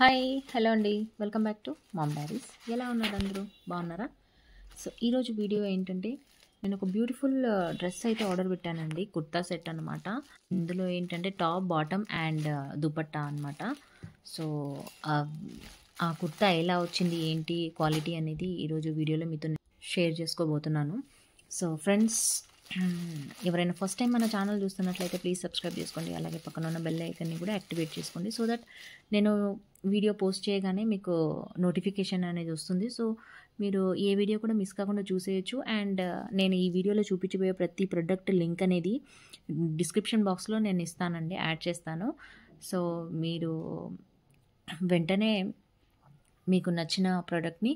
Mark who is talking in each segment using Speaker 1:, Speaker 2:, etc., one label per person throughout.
Speaker 1: Hi hello అండి, welcome back to mom diaries. ఎలా ఉన్నారు అందరూ? బాగున్నారా? సో ఈరోజు వీడియో ఏంటంటే, నేను ఒక బ్యూటిఫుల్ డ్రెస్ అయితే ఆర్డర్ పెట్టానండి. కుర్తా సెట్ అనమాట. ఇందులో ఏంటంటే టాప్, బాటమ్ అండ్ దుపట్టా అనమాట. సో ఆ కుర్తా ఎలా వచ్చింది, ఏంటి క్వాలిటీ అనేది ఈరోజు వీడియోలో మీతో షేర్ చేసుకోబోతున్నాను. సో ఫ్రెండ్స్, ఎవరైనా ఫస్ట్ టైం మన ఛానల్ చూస్తున్నట్లయితే ప్లీజ్ సబ్స్క్రైబ్ చేసుకోండి. అలాగే పక్కన ఉన్న బెల్ ఐకన్ని కూడా యాక్టివేట్ చేసుకోండి. సో దట్ నేను వీడియో పోస్ట్ చేయగానే మీకు నోటిఫికేషన్ అనేది వస్తుంది. సో మీరు ఏ వీడియో కూడా మిస్ కాకుండా చూసేయచ్చు. అండ్ నేను ఈ వీడియోలో చూపించబోయే ప్రతి ప్రొడక్ట్ లింక్ అనేది డిస్క్రిప్షన్ బాక్స్లో నేను ఇస్తానండి, యాడ్ చేస్తాను. సో మీరు వెంటనే మీకు నచ్చిన ప్రోడక్ట్ని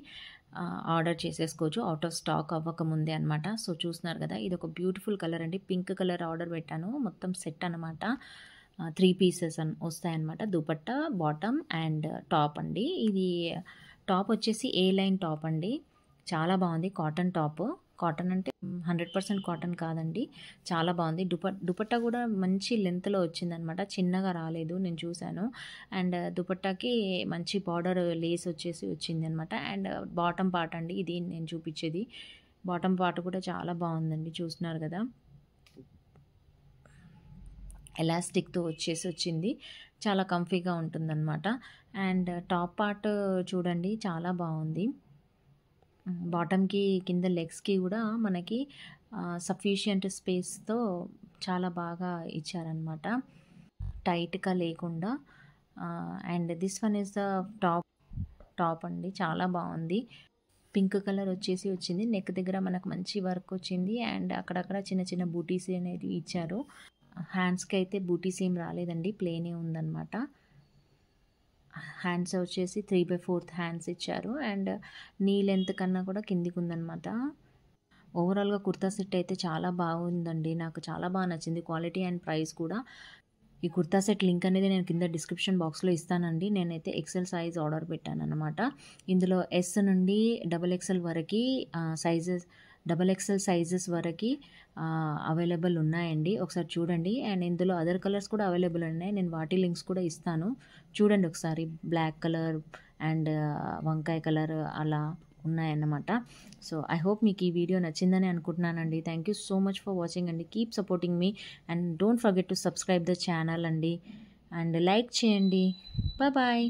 Speaker 1: ఆర్డర్ చేసేసుకోవచ్చు, అవుట్ ఆఫ్ స్టాక్ అవ్వకముందే అనమాట. సో చూస్తున్నారు కదా, ఇది ఒక బ్యూటిఫుల్ కలర్ అండి. పింక్ కలర్ ఆర్డర్ పెట్టాను. మొత్తం సెట్ అనమాట. 3 పీసెస్ వస్తాయన్నమాట. దుపట్టా, బాటమ్ అండ్ టాప్ అండి. ఇది టాప్ వచ్చేసి ఏ లైన్ టాప్ అండి. చాలా బాగుంది. Cotton top. కాటన్ అంటే 100% కాటన్ కాదండి, చాలా బాగుంది. దుపట్టా కూడా మంచి లెంత్లో వచ్చిందనమాట, చిన్నగా రాలేదు, నేను చూశాను. అండ్ దుపట్టాకి మంచి బార్డర్ లేస్ వచ్చేసి వచ్చింది అనమాట. అండ్ బాటమ్ పార్ట్ అండి ఇది నేను చూపించేది. బాటమ్ పార్ట్ కూడా చాలా బాగుందండి, చూస్తున్నారు కదా, ఎలాస్టిక్తో వచ్చింది. చాలా కంఫీగా ఉంటుందన్నమాట. అండ్ టాప్ పార్ట్ చూడండి, చాలా బాగుంది. బాటమ్కి కింద లెగ్స్కి కూడా మనకి సఫిషియంట్ స్పేస్తో చాలా బాగా ఇచ్చారనమాట, టైట్గా లేకుండా. And this one is the top అండి, చాలా బాగుంది. పింక్ కలర్ వచ్చింది. నెక్ దగ్గర మనకు మంచి వర్క్ వచ్చింది. అండ్ అక్కడక్కడ చిన్న చిన్న బూటీస్ అనేది ఇచ్చారు. హ్యాండ్స్కి అయితే బూటీస్ ఏం రాలేదండి, ప్లేనే ఉందన్నమాట. హ్యాండ్స్ వచ్చేసి 3/4 హ్యాండ్స్ ఇచ్చారు. అండ్ నీ లెంత్ కన్నా కూడా కిందికి ఉందన్నమాట. ఓవరాల్గా కుర్తా సెట్ అయితే చాలా బాగుందండి, నాకు చాలా బాగా నచ్చింది. క్వాలిటీ అండ్ ప్రైస్ కూడా. ఈ కుర్తా సెట్ లింక్ అనేది నేను కింద డిస్క్రిప్షన్ బాక్స్లో ఇస్తానండి. నేనైతే ఎక్సెల్ సైజ్ ఆర్డర్ పెట్టాను అనమాట. ఇందులో ఎస్ నుండి XXL వరకు సైజెస్, XXL సైజెస్ వరకు అవైలబుల్ ఉన్నాయండి. ఒకసారి చూడండి. అండ్ ఇందులో అదర్ కలర్స్ కూడా అవైలబుల్ ఉన్నాయి, నేను వాటి లింక్స్ కూడా ఇస్తాను. చూడండి ఒకసారి. బ్లాక్ కలర్ అండ్ వంకాయ కలర్ అలా ఉన్నాయన్నమాట. సో ఐ హోప్ మీకు ఈ వీడియో నచ్చిందని అనుకుంటున్నానండి. Thank you so much for watching అండి. కీప్ సపోర్టింగ్ మీ and don't forget to subscribe the channel అండి. అండ్ లైక్ చేయండి. బాయ్.